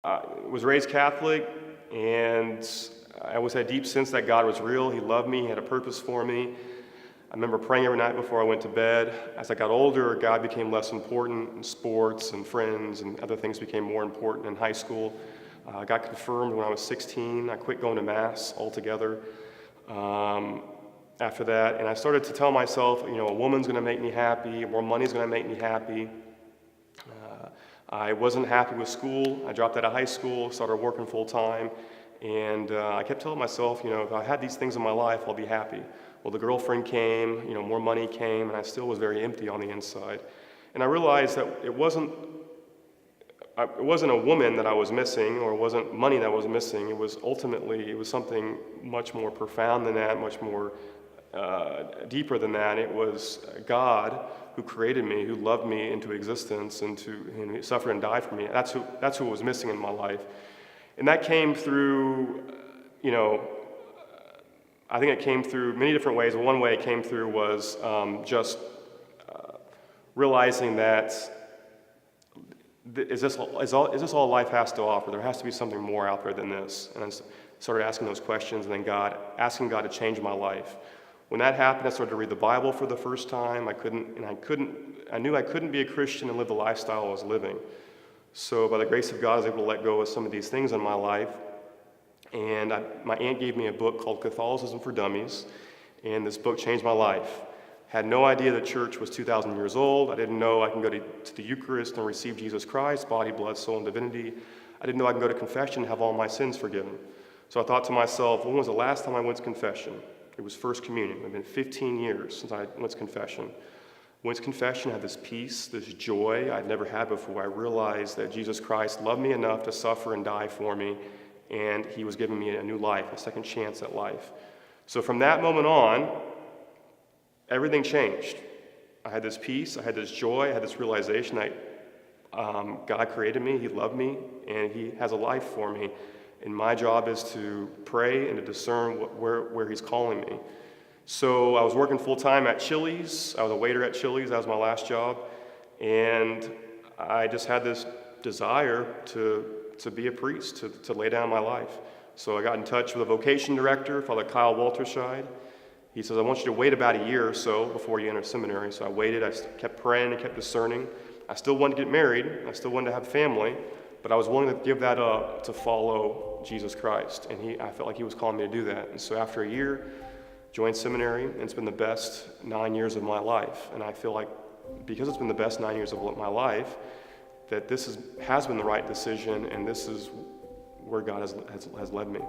I was raised Catholic, and I always had a deep sense that God was real. He loved me. He had a purpose for me. I remember praying every night before I went to bed. As I got older, God became less important, and sports and friends and other things became more important in high school. I got confirmed when I was 16. I quit going to Mass altogether after that, and I started to tell myself, a woman's going to make me happy, more money's going to make me happy. I wasn't happy with school. I dropped out of high school, started working full-time, and I kept telling myself, if I had these things in my life, I'll be happy. Well, the girlfriend came, more money came, and I still was very empty on the inside. And I realized that it wasn't a woman that I was missing, or it wasn't money that I was missing. It was something much more profound than that, much more deeper than that. It was God who created me, who loved me into existence, and who suffered and died for me. That's who was missing in my life. And that came through, I think it came through many different ways. One way it came through was just realizing that is this all life has to offer? There has to be something more out there than this. And I started asking those questions, and then asking God to change my life. When that happened, I started to read the Bible for the first time. I knew I couldn't be a Christian and live the lifestyle I was living. So by the grace of God, I was able to let go of some of these things in my life. And my aunt gave me a book called Catholicism for Dummies, and this book changed my life. Had no idea the church was 2,000 years old. I didn't know I can go to the Eucharist and receive Jesus Christ, body, blood, soul, and divinity. I didn't know I can go to confession and have all my sins forgiven. So I thought to myself, when was the last time I went to confession? It was First Communion. It had been 15 years since I went to confession. Went to confession, I had this peace, this joy I'd never had before. I realized that Jesus Christ loved me enough to suffer and die for me, and he was giving me a new life, a second chance at life. So from that moment on, everything changed. I had this peace, I had this joy, I had this realization that God created me, he loved me, and he has a life for me. And my job is to pray and to discern where he's calling me. So I was working full-time at Chili's. I was a waiter at Chili's. That was my last job. And I just had this desire to be a priest, to lay down my life. So I got in touch with a vocation director, Father Kyle Walterscheid. He says, I want you to wait about a year or so before you enter seminary. So I waited. I kept praying and kept discerning. I still wanted to get married. I still wanted to have family. But I was willing to give that up to follow Jesus Christ. And I felt like he was calling me to do that. And so after a year, joined seminary, and it's been the best 9 years of my life. And I feel like because it's been the best 9 years of my life, that this has been the right decision, and this is where God has led me.